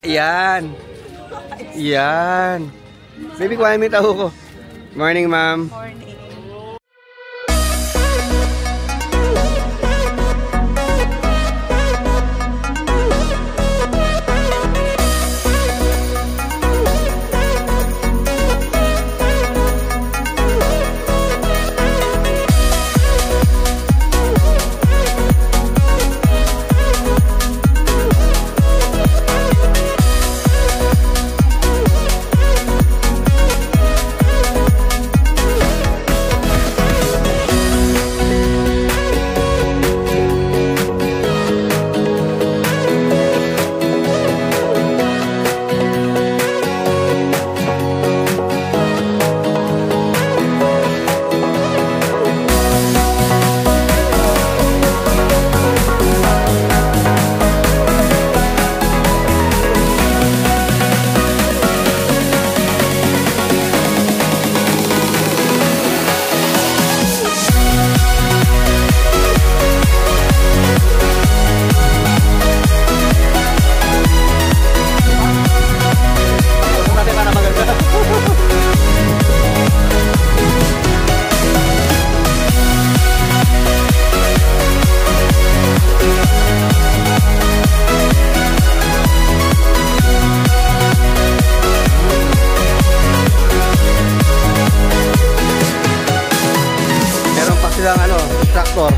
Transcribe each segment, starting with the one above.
Yan. Yan. Baby, kuhain mo yung taho ko. Morning, ma'am. Morning. Silang traktor.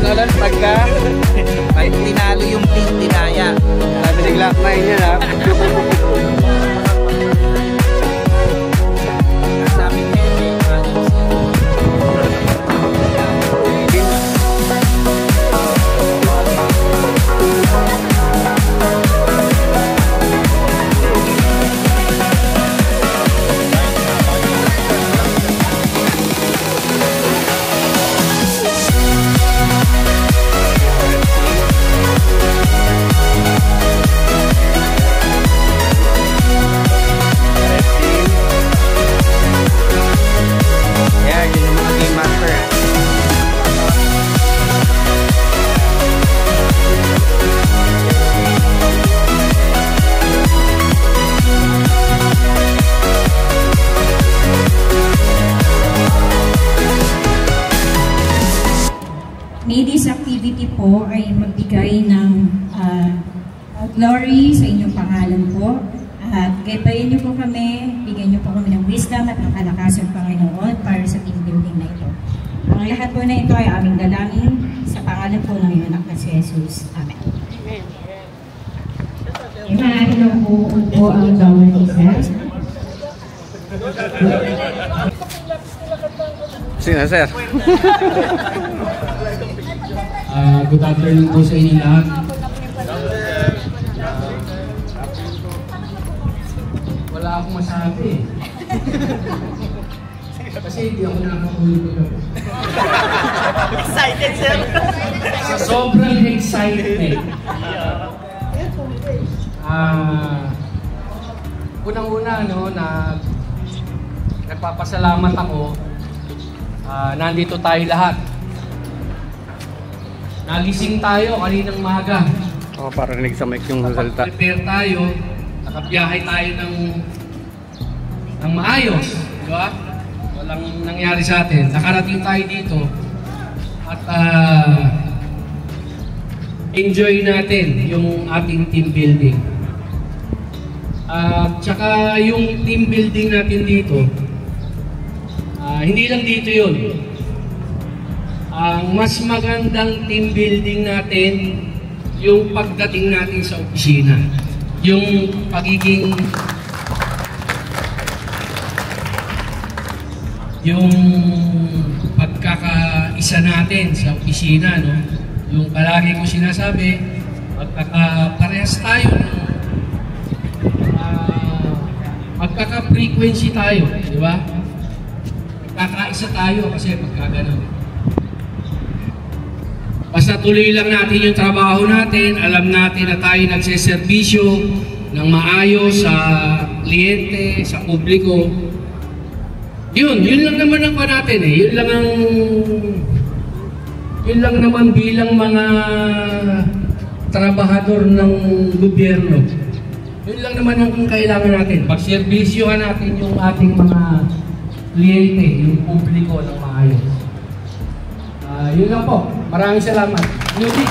Ulan pagka kahit tinalo yung pink tinaya. Sabi niglakmain yan ha. Sabi niya This activity po ay magbigay ng glory sa inyong pangalan po. At gabayan niyo po kami, bigyan niyo po kami ng wisdom at ng kalakasan ng Panginoon para sa team building na ito. Ang lahat po na ito ay aming dalangin sa pangalan po ng iyong anak na si Jesus. Amen. Maaari na po ang bawat isa. Sino, sir? Good afternoon po sa inyo lahat. Wala akong masabi. Kasi hindi ako nakakahuli ko. Excited, sir. Sa sobrang excitement. Unang-una, nagpapasalamat ako. Nandito tayo lahat. Nagising tayo kaninang maga. Para rinig sa mic yung salita. Prepare tayo. Nakabiyahe tayo ng maayos. Di ba? Walang nangyari sa atin. Nakarating tayo dito. At enjoy natin yung ating team building. Tsaka yung team building natin dito, hindi lang dito yun. Ang mas magandang team building natin, yung pagdating natin sa opisina. Yung pagiging... yung pagkakaisa natin sa opisina, no? Yung palagi ko sinasabi, magkakaparehas tayo, magkaka-frequency tayo, di ba? Magkakaisa tayo kasi pagkagano'n. Basta tuloy lang natin yung trabaho natin, alam natin na tayo nagseservisyo ng maayos sa kliyente, sa publiko. Yun lang naman ang natin eh. Yun lang naman bilang mga trabahador ng gobyerno. Yun lang naman ang kailangan natin. Pagservisyohan natin yung ating mga kliyente, yung publiko ng maayos. Yun lang po. Maraming salamat. Music.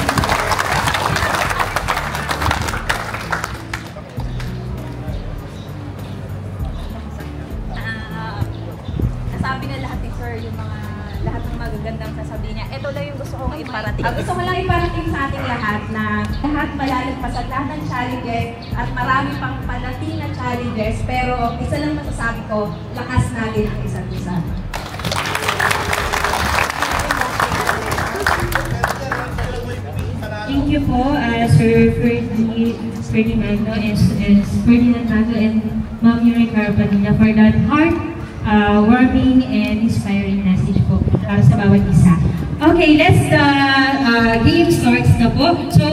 Nasabi na lahat ni Sir yung lahat ng magagandang sasabihin niya. Ito lang yung gusto kong iparating. Gusto ko lang iparating sa ating lahat na lahat malalagpasan lahat ng challenges at marami pang padating na challenges. Pero isa lang masasabi ko, lakas natin ang isa't isa. Thank you po, Sir Ferdinando and Ma'am Yuri Carpanilla for that heart-warming and inspiring message po para sa bawat isa. Okay, let's game starts na po. So,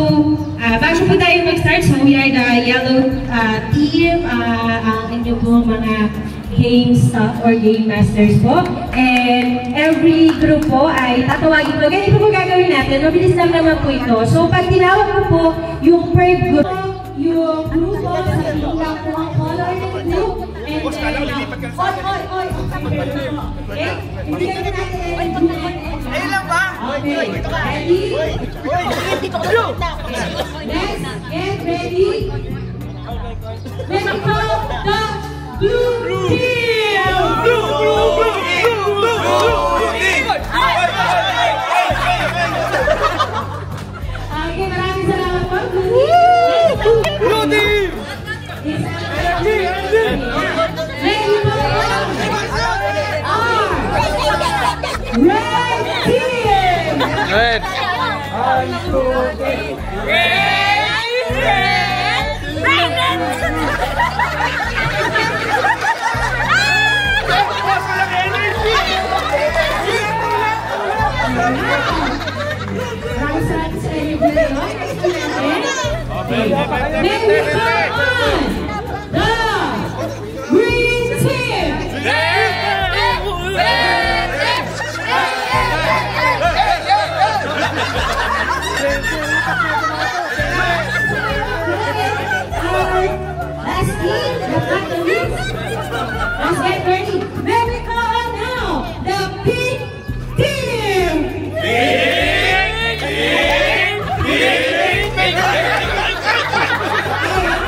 bago po tayo mag-start, so we are the yellow team, ang inyo po mga game staff or game masters po. And every group po ay tatawagin po. Ganito po gagawin natin. Mabilis lang naman po ito. So pag tinawag ko po yung per group, yung grupo sa ilang po ang color ng group. And then, okay? Hindi na natin ayun lang ba? Okay. Ready? Next, get ready. Let's call the Blue Team! Okay, maraming salamat po. Blue Team! Ready po! Red Team! Red! Let's get ready. May we call on now the Pink Team.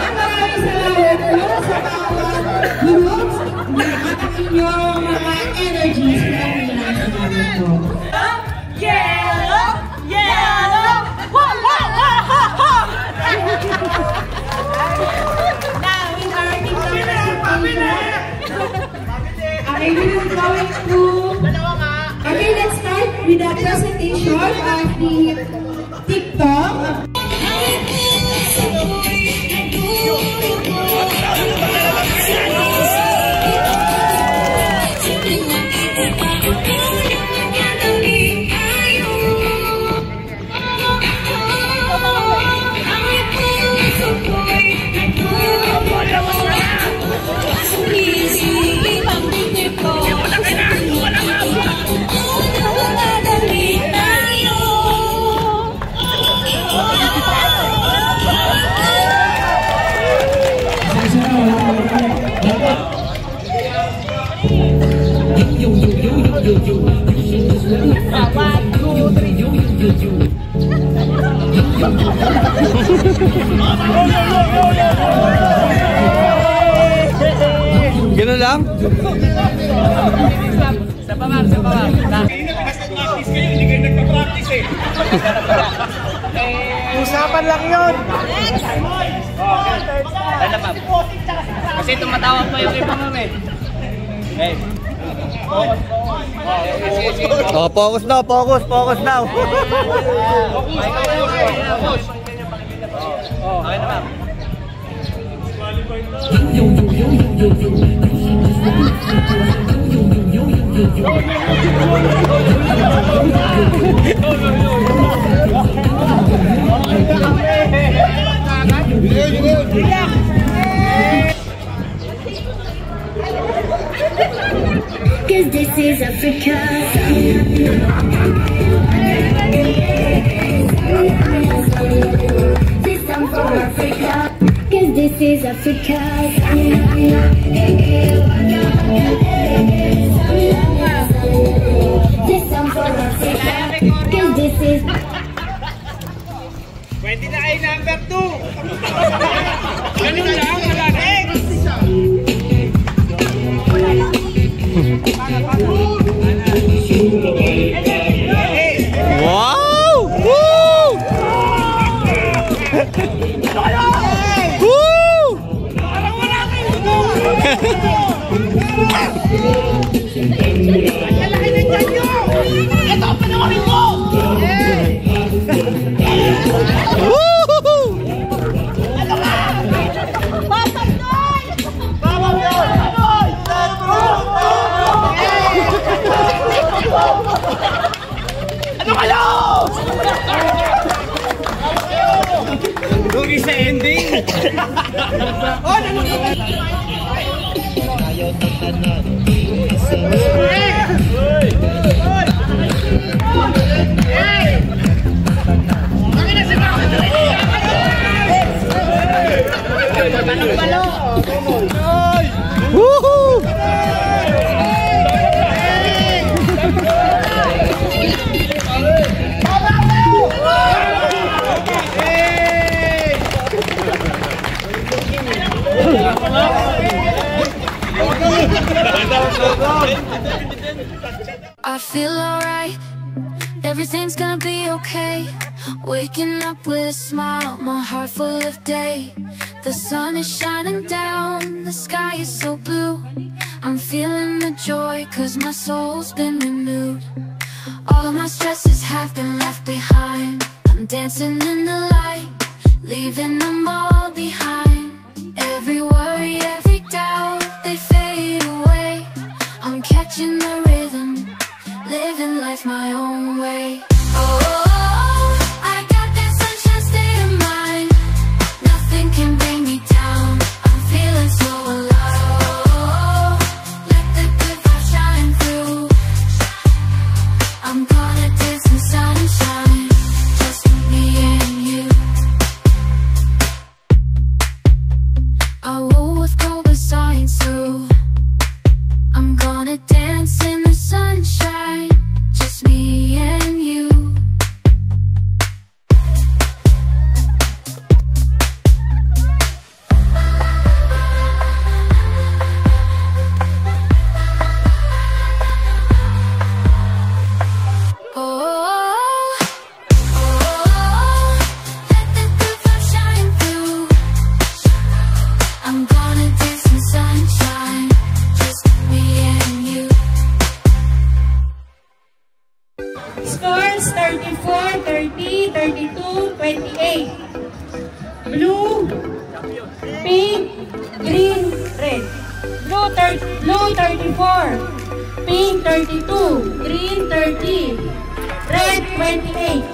Maraming salamat po sa bawat groups na ang inyong mga energies na kailangan namin po. Yellow! Yellow! Now, in our team presentation, I will going to... Okay, let's start with the presentation of the TikTok. Ganun lang? Sa bawang. Nag-practice kayo, hindi kayo nagpa-practice eh. Usapan lang yun. Dala ma'am. Kasi tumatawag pa yung iba ma'am eh. Okay. Oh, focus now, focus now. Okay na ma'am. 'cause this is Africa. This song for Africa, 'cause this is Africa. This song for Africa, 'cause this is. Pwede na ay number 2. Ganun lang, wala na. Wow! Woo! Woo! Ito, panoorin mo! Ano kayo? Lugi sa ending. Oh, Woohoo! I feel alright, everything's gonna be okay. Waking up with a smile, my heart full of day. The sun is shining down, the sky is so blue. I'm feeling the joy, 'cause my soul's been renewed. All of my stresses have been left behind. I'm dancing in the light, leaving them all behind. Every worry, every doubt, they fade away. I'm catching the rhythm, living life my own way. Oh, I got that sunshine state of mind. Nothing can bring me down. I'm feeling so alive. Let the good vibes shine through. I'm gonna dance in sunshine, just me and you. I roll with gold signs through. I'm gonna dance in the sunshine, just me and you. Oh, let the good vibes shine through. I'm gonna dance in sunshine, just me and you. Scores 34, 30, 32, 28. Blue, pink, green, red. Blue 34, pink 32, green 30, red 28.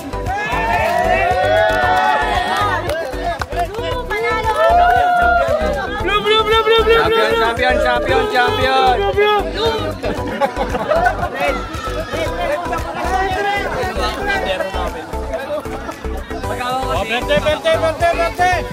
Champion! Vente.